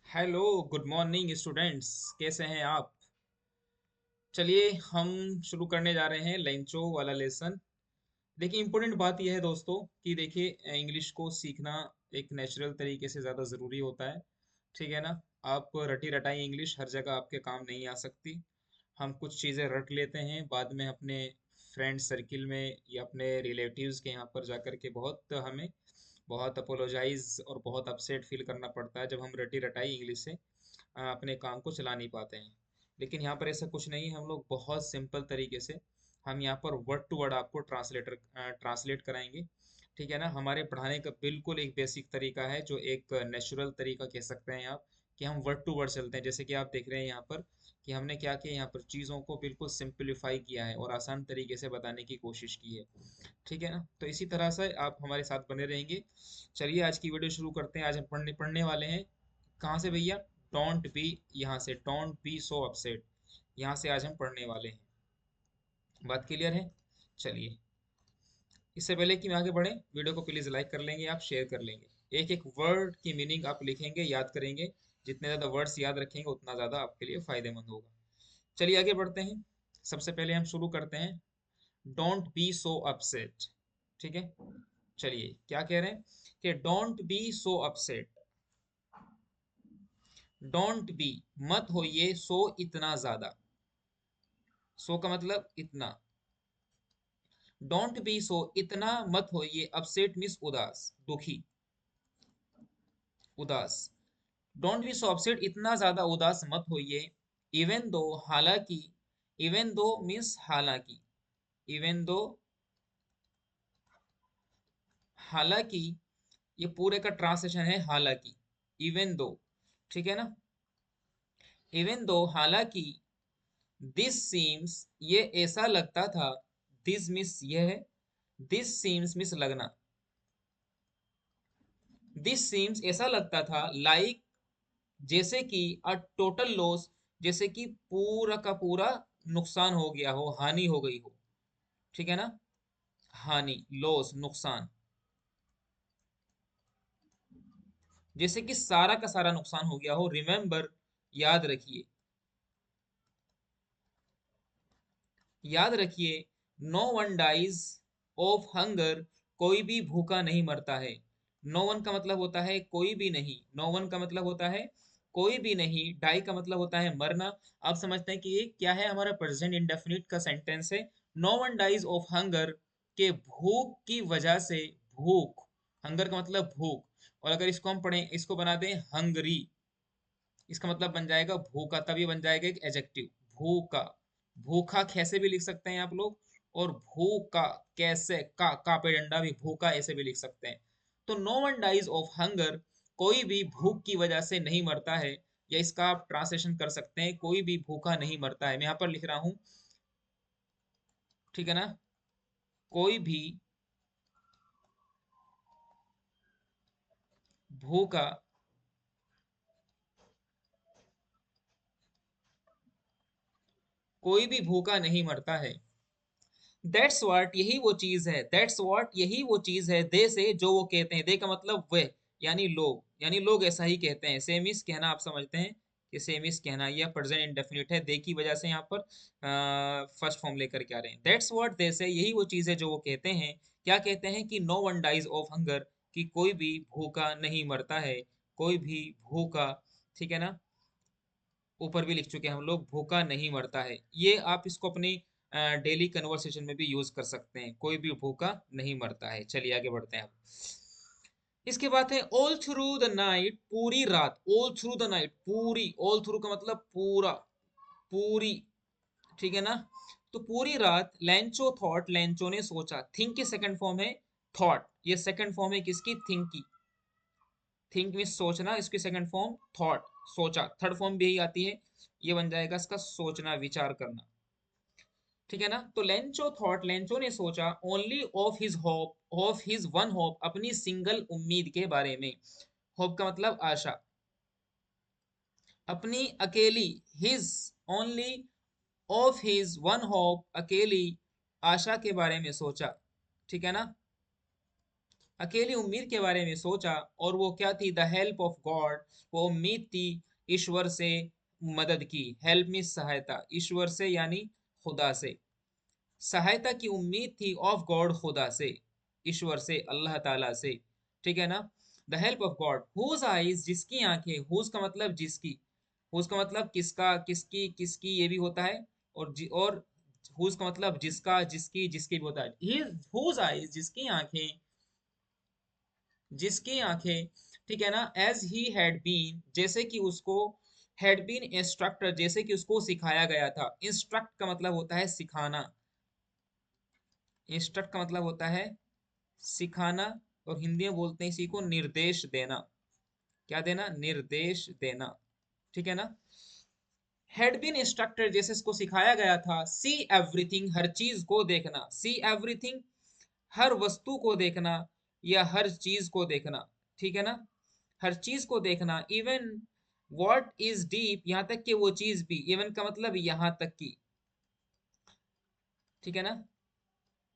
Hello, good morning students. कैसे हैं आप? चलिए हम शुरू करने जा रहे हैं लेंचो वाला लेसन। देखिए, इम्पोर्टेंट बात यह है दोस्तों कि देखिए इंग्लिश को सीखना एक नेचुरल तरीके से ज़्यादा ज़रूरी होता है। ठीक है ना? आप रटी रटाई इंग्लिश हर जगह आपके काम नहीं आ सकती। हम कुछ चीज़ें रट लेते हैं, बाद में अपने फ्रेंड सर्किल में या अपने रिलेटिव्स के यहाँ पर जाकर के हमें बहुत अपोलोजाइज और बहुत अपसेट फील करना पड़ता है जब हम रटी रटाई इंग्लिश से अपने काम को चला नहीं पाते हैं। लेकिन यहाँ पर ऐसा कुछ नहीं है, हम लोग बहुत सिंपल तरीके से हम यहाँ पर वर्ड टू वर्ड आपको ट्रांसलेट कराएंगे। ठीक है ना? हमारे पढ़ाने का बिल्कुल एक बेसिक तरीका है, जो एक नेचुरल तरीका कह सकते हैं आप, कि हम वर्ड टू वर्ड चलते हैं। जैसे कि आप देख रहे हैं यहाँ पर कि हमने क्या किया, यहाँ पर चीज़ों को बिल्कुल सिंपलीफाई किया है और आसान तरीके से बताने की कोशिश की है। ठीक है ना? तो इसी तरह से आप हमारे साथ बने रहेंगे। चलिए आज की वीडियो शुरू करते हैं। आज हम पढ़ने पढ़ने वाले हैं कहाँ से भैया? डोंट बी, यहाँ से डोंट बी सो अपसेट, यहाँ से आज हम पढ़ने वाले हैं। बात क्लियर है? चलिए, इससे पहले कि हम आगे बढ़ें, वीडियो को प्लीज लाइक कर लेंगे, आप शेयर कर लेंगे। एक एक वर्ड की मीनिंग आप लिखेंगे, याद करेंगे। जितने ज्यादा वर्ड्स याद रखेंगे उतना ज्यादा आपके लिए फायदेमंद होगा। चलिए आगे बढ़ते हैं। सबसे पहले हम शुरू करते हैं, डोंट बी सो अपसेट। ठीक है? चलिए क्या कह रहे हैं कि don't be so upset. Don't be, मत होइए, सो इतना ज्यादा। सो का मतलब इतना। डोंट बी सो, इतना मत होइए, अपसेट मीन्स उदास, दुखी, उदास। डोंट बी सो अपसेट, इतना ज्यादा उदास मत होइए। इवन दो, हालांकि। इवन दो मीन्स हालांकि। इवन दो, हालांकि। ये पूरे का ट्रांसलेशन है हालांकि। Even though. ठीक है ना? इवन दो, हालांकि। दिस सीम्स, ये ऐसा लगता था। दिस मिस यह है। दिस सीम्स मिस लगना। दिस सीम्स ऐसा लगता था, लाइक जैसे कि अ टोटल लॉस, जैसे कि पूरा का पूरा नुकसान हो गया हो, हानि हो गई हो। ठीक है ना? हानि, लॉस, नुकसान। जैसे कि सारा का सारा नुकसान हो गया हो। रिमेंबर, याद रखिए। याद रखिए। No one dies of hunger, कोई भी भूखा नहीं मरता है। नो वन का मतलब होता है कोई भी नहीं। नो वन का मतलब होता है कोई भी नहीं। डाई का मतलब होता है मरना। आप समझते हैं कि ये क्या है? हमारा प्रेजेंट इंडेफिनिट का सेंटेंस है। No one dies of hunger, के भूख की वजह से। भूख, हंगर का मतलब भूख। और अगर इसको हम पढ़ें, इसको बना दें हंगरी, इसका मतलब बन जाएगा भूखा, तभी बन जाएगा एक एडजेक्टिव। भूखा, भूखा कैसे भी लिख सकते हैं आप लोग। और भूखा, कैसे, का पे डंडा भी, भूखा ऐसे भी लिख सकते हैं। तो no one dies of hunger, कोई भी भूख की वजह से नहीं मरता है। या इसका आप ट्रांसलेशन कर सकते हैं, कोई भी भूखा नहीं मरता है। मैं यहाँ पर लिख रहा हूं। ठीक है ना? कोई भी भूखा, कोई भी भूखा नहीं मरता है। दैट्स व्हाट, यही वो चीज है। दैट्स व्हाट, यही वो चीज है। दे से, जो वो कहते हैं। दे का मतलब वे, यानी लोग, यानी लोग ऐसा ही कहते हैं। सेम इस कहना आप समझते हैं कि सेम इस कहना, यह प्रेजेंट इंडेफिनिट है। दे की वजह से यहाँ पर फर्स्ट फॉर्म लेकर के आ रहे हैं। दैट्स व्हाट दे से, यही वो चीज है जो वो कहते हैं। क्या कहते हैं? कि no one dies of hunger, कि कोई भी भूखा नहीं मरता है। कोई भी भूखा, ठीक है ना? ऊपर भी लिख चुके हैं हम लोग, भूखा नहीं मरता है। ये आप इसको अपनी डेली कन्वर्सेशन में भी यूज कर सकते हैं, कोई भी भूखा नहीं मरता है। चलिए आगे बढ़ते हैं अब। इसके बाद है ऑल थ्रू द नाइट, पूरी रात। ऑल थ्रू द नाइट, पूरी। ऑल थ्रू का मतलब पूरा, पूरी। ठीक है ना? तो पूरी रात लैंचो थॉट, लैंचो ने सोचा। थिंक की सेकंड फॉर्म है थॉट। ये सेकंड फॉर्म है किसकी? थिंक की। थिंक में सोचना, इसकी सेकंड फॉर्म थॉट, सोचा। थर्ड फॉर्म भी यही आती है। ये बन जाएगा इसका सोचना, विचार करना। ठीक है ना? तो लेंचो थॉट, लेंचो ने सोचा। Only of his hope, of his one hope, अपनी सिंगल उम्मीद के बारे में। होप का मतलब आशा। अपनी अकेली, his, only of his one hope, अकेली आशा के बारे में सोचा। ठीक है ना? अकेली उम्मीद के बारे में सोचा, और वो क्या थी? द हेल्प ऑफ गॉड, वो उम्मीद थी ईश्वर से मदद की। हेल्प मीन्स सहायता, ईश्वर से यानी खुदा से। सहायता की उम्मीद थी ऑफ गॉड, खुदा से, ईश्वर से, अल्लाह ताला से। ठीक है ना? The help of God, whose eyes, जिसकी आंखें, हुज का मतलब जिसकी, हुज का मतलब किसका, किसकी, किसकी ये भी होता है, और हुज का मतलब जिसका, जिसकी, जिसकी भी होता है। हुज आईज, जिसकी आंखें, जिसकी आंखें, ठीक है ना, एज ही हैड बीन, जैसे कि उसको, हैड बीन इंस्ट्रक्टर, जैसे कि उसको सिखाया गया था। इंस्ट्रक्ट का मतलब होता है सिखाना, इंस्ट्रक्ट का मतलब होता है सिखाना, और हिंदी में बोलते हैं इसी को निर्देश देना। क्या देना? निर्देश देना। ठीक है ना? हैड बीन इंस्ट्रक्टर, जैसे इसको सिखाया गया था। सी एवरीथिंग, हर चीज को देखना। सी एवरीथिंग, हर वस्तु को देखना, या हर चीज को देखना। ठीक है ना? हर चीज को देखना। इवन व्हाट इज डीप, यहाँ तक कि वो चीज भी, इवन का मतलब यहाँ तक की। ठीक है ना?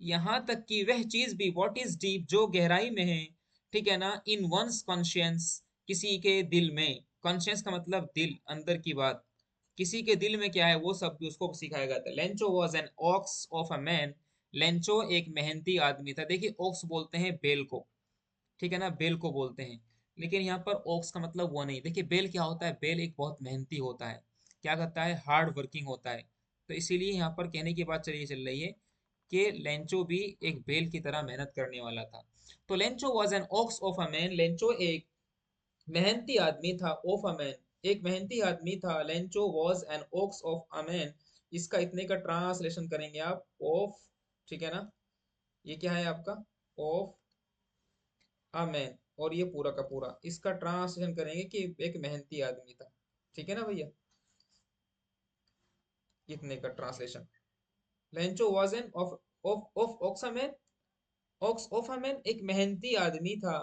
यहाँ तक कि वह चीज भी, व्हाट इज डीप, जो गहराई में है। ठीक है ना? इन वंस कॉन्शियंस, किसी के दिल में। कॉन्शियंस का मतलब दिल, अंदर की बात। किसी के दिल में क्या है वो सब भी उसको सिखाया गया था। Lencho was an ox of a man, Lencho एक मेहनती आदमी था। देखिए ऑक्स बोलते हैं बेल को, ठीक है ना, बेल को बोलते हैं। लेकिन यहाँ पर ओक्स का मतलब वो नहीं। देखिए बेल क्या होता है? बेल एक बहुत मेहनती होता है, क्या करता है? हार्ड वर्किंग होता है। तो इसीलिए यहाँ पर कहने की बात चलिए चल रही है कि लेंचो भी एक बेल की तरह मेहनत करने वाला था। तो Lencho was an ox of a man, Lencho एक मेहनती आदमी था। ऑफ अ मैन, एक मेहनती आदमी था। Lencho was an ox of a man, इसका इतने का ट्रांसलेशन करेंगे आप, ऑफ, ठीक है ना, ये क्या है आपका? ऑफ अमेन, और ये पूरा का पूरा इसका ट्रांसलेशन करेंगे कि एक मेहनती आदमी था। ठीक है ना भैया? इतने का translation. Lencho was an of of ox a man, ox of a man, एक मेहनती आदमी था।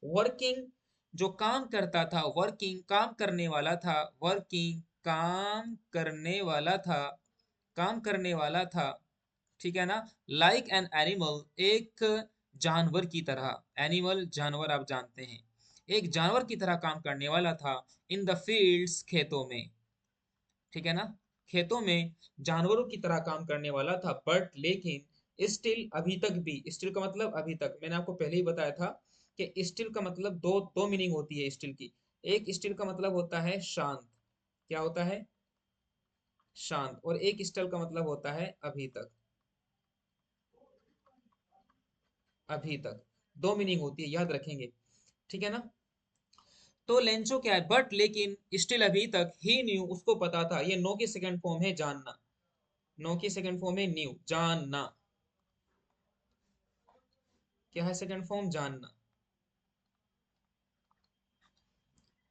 वर्किंग, जो काम करता था। वर्किंग, काम करने वाला था। वर्किंग, काम करने वाला था, काम करने वाला था। ठीक है ना? लाइक एन एनिमल, एक जानवर की तरह। एनिमल जानवर, आप जानते हैं। एक जानवर की तरह काम करने वाला था। इन द फील्ड्स, खेतों में। ठीक है ना? खेतों में जानवरों की तरह काम करने वाला था। बट लेकिन स्टिल, अभी तक भी। स्टिल का मतलब अभी तक, मैंने आपको पहले ही बताया था कि स्टिल का मतलब दो दो मीनिंग होती है स्टिल की। एक स्टिल का मतलब होता है शांत, क्या होता है? शांत। और एक स्टिल का मतलब होता है अभी तक, अभी तक। दो मीनिंग होती है, याद रखेंगे। ठीक है ना? तो लेंचो क्या है? बट लेकिन, स्टिल अभी तक, ही न्यू, उसको पता था। ये नो की सेकंड फॉर्म है जानना, नो की सेकंड फॉर्म है न्यू, जानना। क्या है सेकंड फॉर्म? जानना।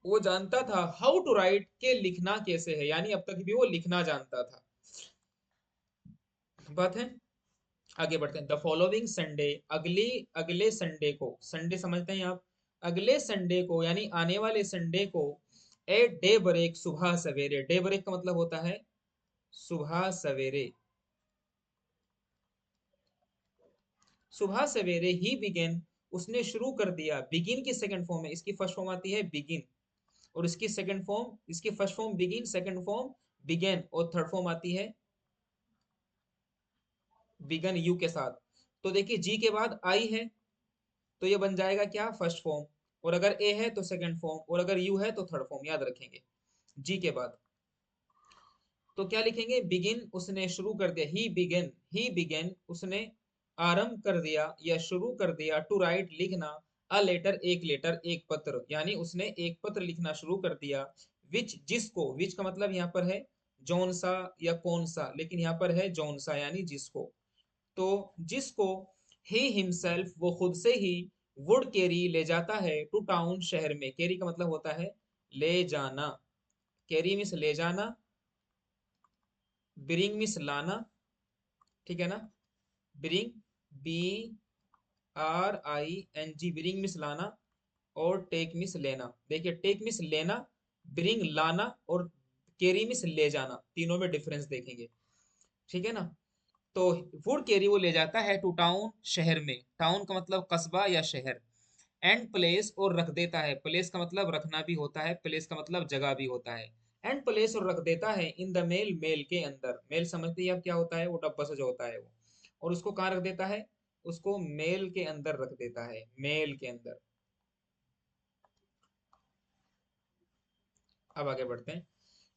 वो जानता था हाउ टू राइट, के लिखना कैसे है, यानी अब तक भी वो लिखना जानता था। बात है। आगे बढ़ते हैं। द फॉलोइंग संडे, अगली, अगले संडे को, संडे समझते हैं आप? अगले संडे को यानी आने वाले संडे को, एट डे ब्रेक, सुबह सवेरे। डे ब्रेक का मतलब होता है सुबह सवेरे। सुबह सवेरे ही बिगेन, उसने शुरू कर दिया। बिगिन की सेकंड फॉर्म है, इसकी फर्स्ट फॉर्म आती है बिगिन, और इसकी सेकंड फॉर्म, इसकी first form begin, second form began, और थर्ड फॉर्म आती है बिगन, यू के साथ। तो देखिए जी के बाद आई है, तो ये बन जाएगा क्या? First form. और अगर ए है तो सेकंड फॉर्म, और अगर यू है तो थर्ड फॉर्म, याद रखेंगे। जी के बाद तो क्या लिखेंगे? बिगिन, उसने शुरू कर दिया। ही बिगन, ही बिगन, उसने आरंभ कर दिया या शुरू कर दिया। टू राइट, लिखना। अ लेटर, एक लेटर, एक पत्र, यानी उसने एक पत्र लिखना शुरू कर दिया। विच, जिसको, विच का मतलब यहाँ पर है जौन सा या कौन सा, लेकिन यहाँ पर है जौन सा यानी जिसको। तो जिसको, ही हिमसेल्फ, वो खुद से ही, वुड कैरी, ले जाता है। टू टाउन, शहर में। कैरी का मतलब होता है ले जाना, कैरी मीन्स ले जाना। ब्रिंग मीन्स लाना, ठीक है ना? Bring, B R I N G, bring means लाना। और टेक मीन्स लेना। देखिए टेक मीन्स लेना, ब्रिंग लाना, और कैरी मीन्स ले जाना, तीनों में डिफरेंस देखेंगे। ठीक है ना? तो वुड कैरी वो ले जाता है टू टाउन शहर में, टाउन का मतलब कस्बा या शहर, एंड प्लेस और रख देता है, प्लेस का मतलब रखना भी होता है, प्लेस का मतलब जगह भी होता है, एंड प्लेस और रख देता है इन द मेल, मेल के अंदर, मेल समझते ही आप क्या होता है, वो डब्बा सा जो होता है वो, और उसको कहाँ रख देता है, उसको मेल के अंदर रख देता है, मेल के अंदर। अब आगे बढ़ते हैं।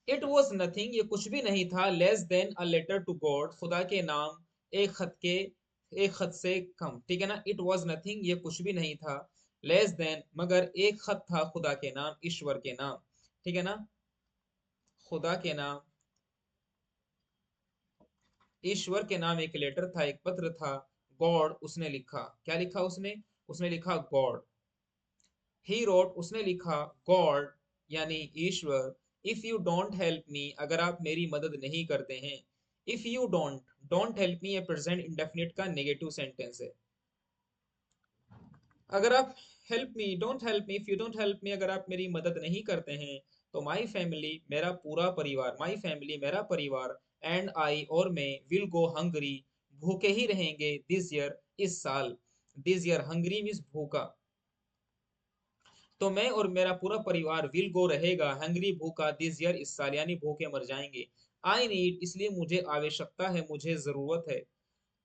इट वॉज नथिंग, ये कुछ भी नहीं था, less than a letter to God, खुदा के नाम, एक खत के, एक खत से कम, ठीक है ना। इट वॉज नथिंग, ये कुछ भी नहीं था, लेस देन मगर एक खत था खुदा के नाम, ईश्वर के नाम, ठीक है ना, खुदा के नाम, ईश्वर के नाम एक लेटर था, एक पत्र था, गॉड उसने लिखा, क्या लिखा उसने, उसने लिखा गॉड, ही रोट उसने लिखा, गॉड यानी ईश्वर, if you don't help me, अगर आप मेरी मदद नहीं करते हैं, if you don't, don't help me ये प्रेजेंट इंडेफिनिट का नेगेटिव सेंटेंस है, अगर आप help me, don't help me, if you don't help me, अगर आप मेरी मदद नहीं करते हैं, तो माई फैमिली मेरा पूरा परिवार, माई फैमिली मेरा परिवार, एंड आई और मैं, विल गो हंगरी भूखे ही रहेंगे, दिस ईयर इस साल, दिस ईयर हंगरी मीन्स भूखा, तो मैं और मेरा पूरा परिवार विल गो रहेगा हंगरी भूखा, दिस ईयर इस साल, यानी भूखे मर जाएंगे। आई नीड इसलिए मुझे आवश्यकता है, मुझे जरूरत है,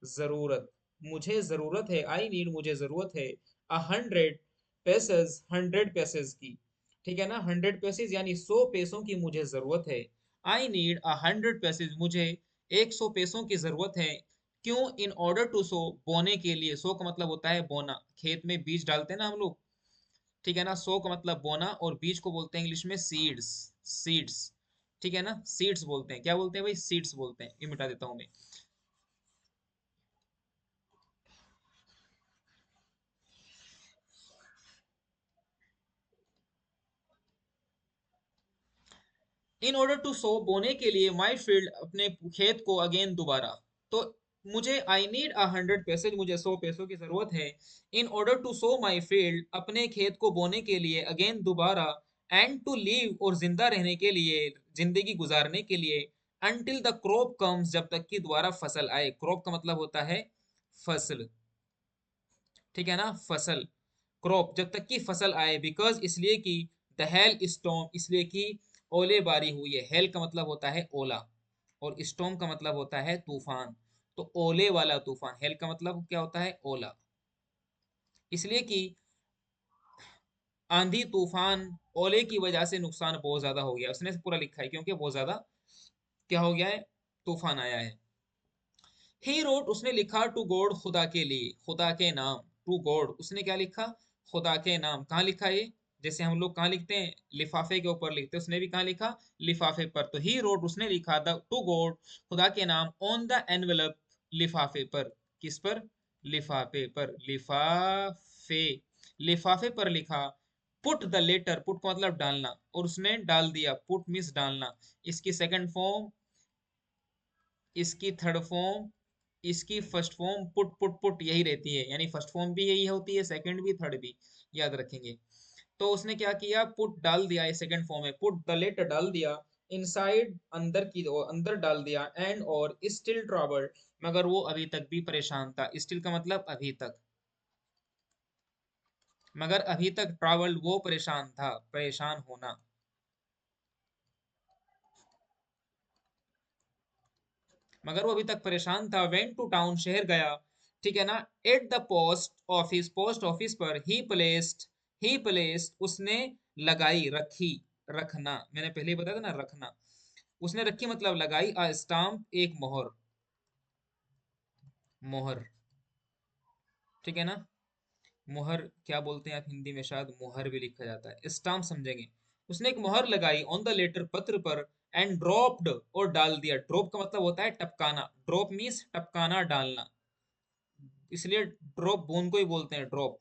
जरूरत, मुझे जरूरत है, आई नीड मुझे जरूरत है, 100 पैसेज, 100 पैसेज की, ठीक है ना, 100 पैसेज यानी 100 पैसों की मुझे जरूरत है, आई नीड 100 पैसेज, मुझे 100 पैसों की जरूरत है, क्यों, इन ऑर्डर टू सो, बोने के लिए, सो का मतलब होता है बोना, खेत में बीज डालते हैं ना हम लोग, ठीक है ना, सो का मतलब बोना, और बीज को बोलते हैं इंग्लिश में सीड्स, सीड्स, ठीक है ना, सीड्स बोलते हैं, क्या बोलते हैं भाई, सीड्स बोलते हैं, ये मिटा देता हूं मैं। इन ऑर्डर टू सो, बोने के लिए, माई फील्ड अपने खेत को, अगेन दोबारा, तो मुझे, आई नीड 100 पैसेज, मुझे 100 पैसों की जरूरत है, in order to sow my field अपने खेत को बोने के लिए, अगेन दोबारा, एंड टू लीव और जिंदा रहने के लिए, जिंदगी गुजारने के लिए, अनटिल द क्रॉप कम्स जब तक कि दोबारा फसल आए, क्रॉप का मतलब होता है फसल, ठीक है ना, फसल, क्रॉप जब तक कि फसल आए, बिकॉज इसलिए कि, द हेल स्टॉर्म इसलिए कि ओले बारी हुई है, हेल का मतलब होता है ओला, और स्टॉर्म का मतलब होता है तूफान, तो ओले वाला तूफान, हेल का मतलब क्या होता है, ओला, इसलिए कि आंधी तूफान ओले की वजह से नुकसान बहुत ज्यादा हो गया, उसने पूरा लिखा है क्योंकि बहुत ज्यादा क्या हो गया है, तूफान आया है। ही रोट उसने लिखा, टू गॉड खुदा के लिए, खुदा के नाम, टू गॉड उसने क्या लिखा, खुदा के नाम, कहाँ लिखा ये, जैसे हम लोग कहाँ लिखते हैं, लिफाफे के ऊपर लिखते हैं, उसने भी कहाँ लिखा, लिफाफे पर, तो ही रोट उसने लिखा, द टू गॉड खुदा के नाम, ऑन द एनवेलप लिफाफे पर, किस पर, लिफाफे पर, लिफाफे, लिफाफे पर लिखा, पुट द लेटर, पुट का मतलब डालना, और उसने डाल दिया, पुट मीन्स डालना, इसकी सेकंड फॉर्म, इसकी थर्ड फॉर्म, इसकी first form, put put put यही रहती है, यानी फर्स्ट फॉर्म भी यही होती है, सेकंड भी, थर्ड भी, याद रखेंगे। तो उसने क्या किया, पुट डाल दिया, ये सेकंड फॉर्म है, पुट द लेटर डाल दिया, इनसाइड अंदर की, अंदर डाल दिया, एंड और स्टिल ट्रबल्ड मगर वो अभी तक भी परेशान था, स्टिल का मतलब अभी तक, मगर अभी तक ट्रबल्ड वो परेशान था, परेशान होना, मगर वो अभी तक परेशान था, वेंट टू टाउन शहर गया, ठीक है ना, at the post office, post office पर, ही प्लेस्ड उसने लगाई, रखी, रखना, मैंने पहले ही बताया था ना, रखना, उसने रखी मतलब लगाई, अ स्टाम्प एक मोहर, मोहर, ठीक है ना, मोहर क्या बोलते हैं आप हिंदी में, शायद मोहर भी लिखा जाता है, स्टाम्प समझेंगे, उसने एक मोहर लगाई ऑन द लेटर पत्र पर, एंड ड्रॉप्ड और डाल दिया, ड्रॉप का मतलब होता है टपकाना, ड्रॉप मीन्स टपकाना, डालना, इसलिए ड्रॉप बूंद को ही बोलते हैं ड्रॉप,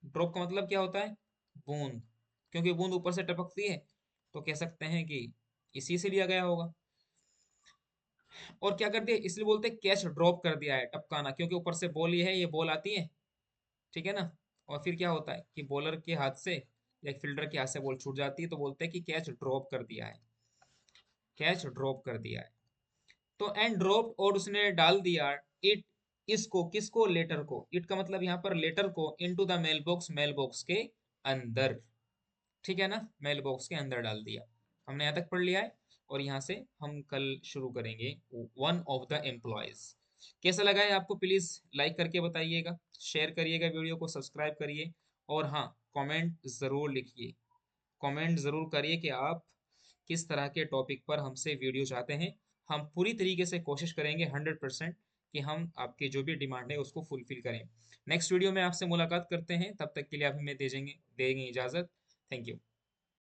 ड्रॉप का मतलब क्या होता है, बूंद, क्योंकि बूंद ऊपर से टपकती है, तो कह सकते हैं कि इसी से लिया गया होगा। और क्या कर दिया, इसलिए बोलते हैं कैच ड्रॉप कर दिया है, टपकाना, क्योंकि ऊपर से बॉल ये है, ये बॉल आती है, ठीक है ना, और फिर क्या होता है कि बॉलर के हाथ से या फील्डर के हाथ से बॉल छूट जाती है, तो बोलते हैं कि कैच ड्रॉप कर दिया है, कैच ड्रॉप कर दिया है। तो एंड ड्रॉप, और उसने डाल दिया इट, इसको, किसको, लेटर को, इट का मतलब यहाँ पर लेटर को, into the mailbox, mailbox के अंदर, ठीक है ना, मेल बॉक्स के अंदर डाल दिया। हमने यहाँ तक पढ़ लिया है, और यहाँ से हम कल शुरू करेंगे वन ऑफ द एम्प्लॉयज। कैसा लगा है आपको, प्लीज लाइक करके बताइएगा, शेयर करिएगा वीडियो को, सब्सक्राइब करिए, और हाँ, कमेंट जरूर लिखिए, कमेंट जरूर करिए कि आप किस तरह के टॉपिक पर हमसे वीडियो चाहते हैं। हम पूरी तरीके से कोशिश करेंगे 100% कि हम आपकी जो भी डिमांड है उसको फुलफिल करें। नेक्स्ट वीडियो में आपसे मुलाकात करते हैं, तब तक के लिए आप हमें देंगे इजाज़त। Thank you.